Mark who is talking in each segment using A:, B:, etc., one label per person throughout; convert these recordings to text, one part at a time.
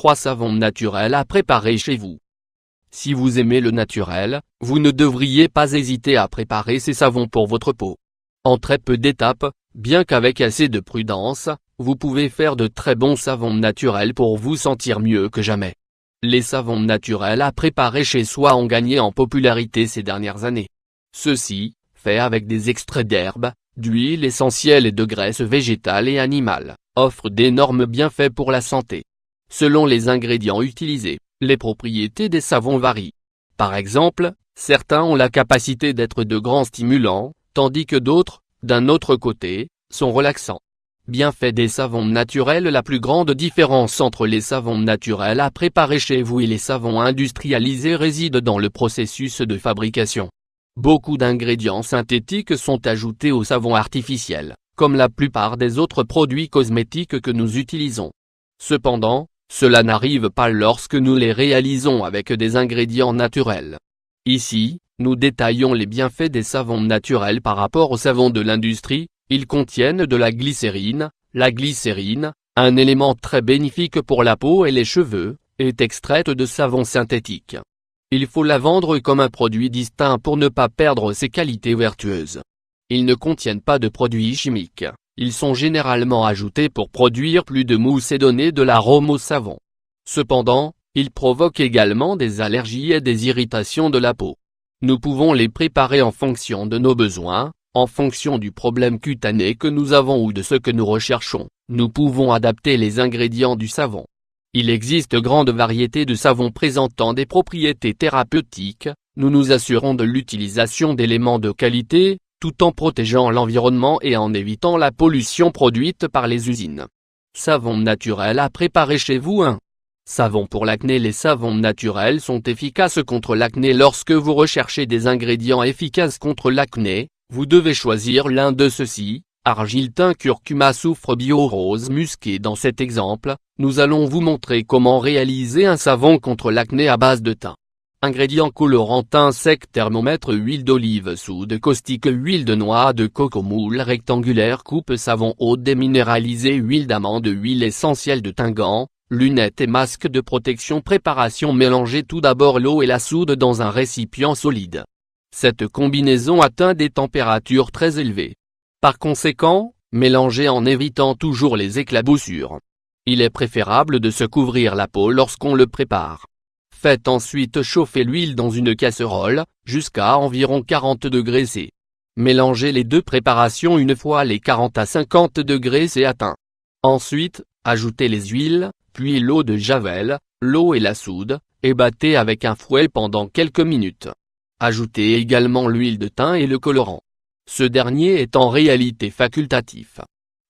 A: 3 savons naturels à préparer chez vous. Si vous aimez le naturel, vous ne devriez pas hésiter à préparer ces savons pour votre peau. En très peu d'étapes, bien qu'avec assez de prudence, vous pouvez faire de très bons savons naturels pour vous sentir mieux que jamais. Les savons naturels à préparer chez soi ont gagné en popularité ces dernières années. Ceux-ci, faits avec des extraits d'herbes, d'huiles essentielles et de graisses végétales et animales, offrent d'énormes bienfaits pour la santé. Selon les ingrédients utilisés, les propriétés des savons varient. Par exemple, certains ont la capacité d'être de grands stimulants, tandis que d'autres, d'un autre côté, sont relaxants. Bienfaits des savons naturels. La plus grande différence entre les savons naturels à préparer chez vous et les savons industrialisés réside dans le processus de fabrication. Beaucoup d'ingrédients synthétiques sont ajoutés aux savons artificiels, comme la plupart des autres produits cosmétiques que nous utilisons. Cependant, cela n'arrive pas lorsque nous les réalisons avec des ingrédients naturels. Ici, nous détaillons les bienfaits des savons naturels par rapport aux savons de l'industrie. Ils contiennent de la glycérine. La glycérine, un élément très bénéfique pour la peau et les cheveux, est extraite de savons synthétiques. Il faut la vendre comme un produit distinct pour ne pas perdre ses qualités vertueuses. Ils ne contiennent pas de produits chimiques. Ils sont généralement ajoutés pour produire plus de mousse et donner de l'arôme au savon. Cependant, ils provoquent également des allergies et des irritations de la peau. Nous pouvons les préparer en fonction de nos besoins, en fonction du problème cutané que nous avons ou de ce que nous recherchons. Nous pouvons adapter les ingrédients du savon. Il existe grande variété de savons présentant des propriétés thérapeutiques. Nous nous assurons de l'utilisation d'éléments de qualité, tout en protégeant l'environnement et en évitant la pollution produite par les usines. Savon naturel à préparer chez vous. 1. Savon pour l'acné. Les savons naturels sont efficaces contre l'acné. Lorsque vous recherchez des ingrédients efficaces contre l'acné, vous devez choisir l'un de ceux-ci: argile, thym, curcuma, soufre, bio, rose musqué. Dans cet exemple, nous allons vous montrer comment réaliser un savon contre l'acné à base de thym. Ingrédients colorants: thym sec, thermomètre, huile d'olive, soude caustique, huile de noix de coco, moule rectangulaire, coupe savon, eau déminéralisée, huile d'amande, huile essentielle de thym, lunettes et masque de protection. Préparation: mélangez tout d'abord l'eau et la soude dans un récipient solide. Cette combinaison atteint des températures très élevées. Par conséquent, mélangez en évitant toujours les éclaboussures. Il est préférable de se couvrir la peau lorsqu'on le prépare. Faites ensuite chauffer l'huile dans une casserole, jusqu'à environ 40 degrés C. Mélangez les deux préparations une fois les 40 à 50 degrés C atteints. Ensuite, ajoutez les huiles, puis l'eau de javel, l'eau et la soude, et battez avec un fouet pendant quelques minutes. Ajoutez également l'huile de thym et le colorant. Ce dernier est en réalité facultatif.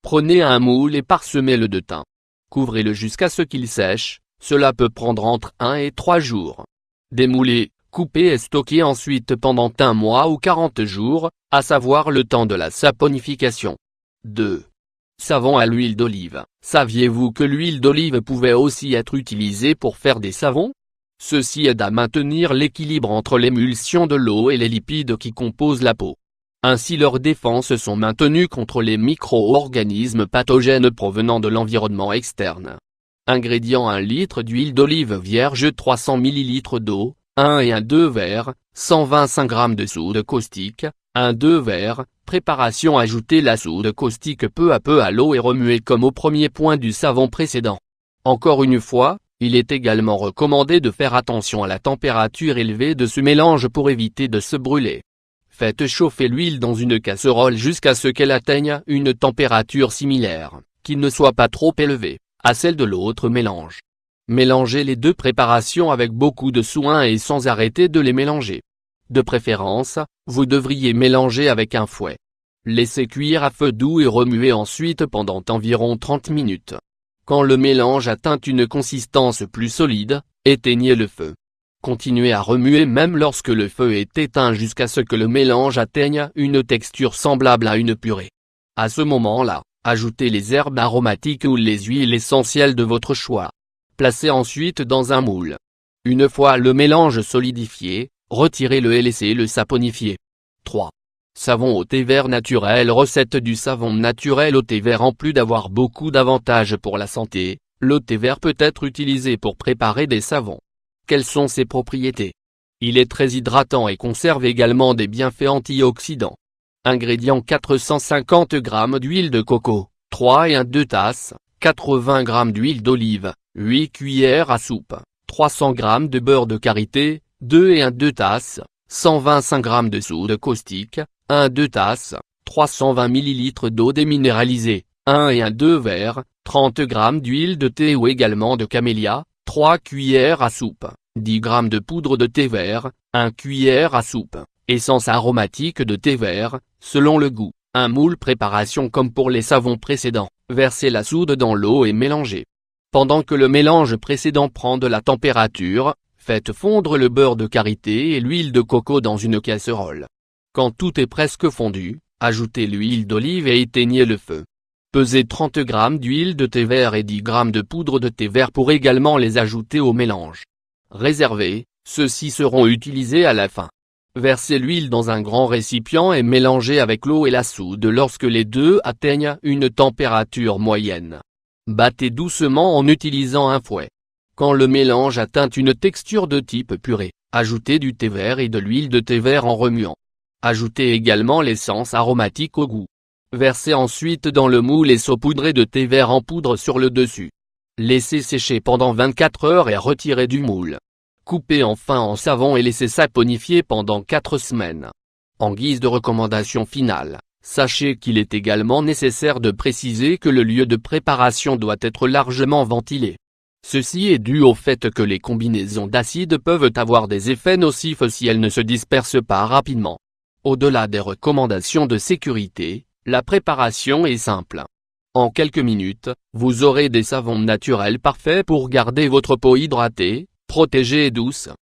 A: Prenez un moule et parsemez-le de thym. Couvrez-le jusqu'à ce qu'il sèche. Cela peut prendre entre 1 et 3 jours. Démoulez, coupez et stockez ensuite pendant 1 mois ou 40 jours, à savoir le temps de la saponification. 2. Savon à l'huile d'olive. Saviez-vous que l'huile d'olive pouvait aussi être utilisée pour faire des savons? Ceci aide à maintenir l'équilibre entre l'émulsion de l'eau et les lipides qui composent la peau. Ainsi leurs défenses sont maintenues contre les micro-organismes pathogènes provenant de l'environnement externe. Ingrédients: 1 litre d'huile d'olive vierge, 300 ml d'eau, 1 et 2 verres, 125 g de soude caustique, 2 verres. Préparation: ajoutez la soude caustique peu à peu à l'eau et remuez comme au premier point du savon précédent. Encore une fois, il est également recommandé de faire attention à la température élevée de ce mélange pour éviter de se brûler. Faites chauffer l'huile dans une casserole jusqu'à ce qu'elle atteigne une température similaire, qui ne soit pas trop élevée, à celle de l'autre mélange. Mélangez les deux préparations avec beaucoup de soin et sans arrêter de les mélanger. De préférence, vous devriez mélanger avec un fouet. Laissez cuire à feu doux et remuez ensuite pendant environ 30 minutes. Quand le mélange atteint une consistance plus solide, éteignez le feu. Continuez à remuer même lorsque le feu est éteint jusqu'à ce que le mélange atteigne une texture semblable à une purée. À ce moment-là, ajoutez les herbes aromatiques ou les huiles essentielles de votre choix. Placez ensuite dans un moule. Une fois le mélange solidifié, retirez-le et laissez-le saponifier. 3. Savon au thé vert naturel. Recette du savon naturel au thé vert. En plus d'avoir beaucoup d'avantages pour la santé, Le thé vert peut être utilisé pour préparer des savons. Quelles sont ses propriétés? Il est très hydratant et conserve également des bienfaits antioxydants. Ingrédients: 450 g d'huile de coco, 3 et 1/2 tasses, 80 g d'huile d'olive, 8 cuillères à soupe, 300 g de beurre de karité, 2 et 1/2 tasses, 125 g de soude caustique, 1/2 tasses, 320 ml d'eau déminéralisée, 1 et 1/2 verre, 30 g d'huile de thé ou également de camélia, 3 cuillères à soupe, 10 g de poudre de thé vert, 1 cuillère à soupe, essence aromatique de thé vert, selon le goût. Un moule préparation comme pour les savons précédents, versez la soude dans l'eau et mélangez. Pendant que le mélange précédent prend de la température, faites fondre le beurre de karité et l'huile de coco dans une casserole. Quand tout est presque fondu, ajoutez l'huile d'olive et éteignez le feu. Pesez 30 g d'huile de thé vert et 10 g de poudre de thé vert pour également les ajouter au mélange. Réservez, ceux-ci seront utilisés à la fin. Versez l'huile dans un grand récipient et mélangez avec l'eau et la soude lorsque les deux atteignent une température moyenne. Battez doucement en utilisant un fouet. Quand le mélange atteint une texture de type purée, ajoutez du thé vert et de l'huile de thé vert en remuant. Ajoutez également l'essence aromatique au goût. Versez ensuite dans le moule et saupoudrez de thé vert en poudre sur le dessus. Laissez sécher pendant 24 heures et retirez du moule. Coupez enfin en savon et laissez saponifier pendant 4 semaines. En guise de recommandation finale, sachez qu'il est également nécessaire de préciser que le lieu de préparation doit être largement ventilé. Ceci est dû au fait que les combinaisons d'acides peuvent avoir des effets nocifs si elles ne se dispersent pas rapidement. Au-delà des recommandations de sécurité, la préparation est simple. En quelques minutes, vous aurez des savons naturels parfaits pour garder votre peau hydratée, protégée et douce.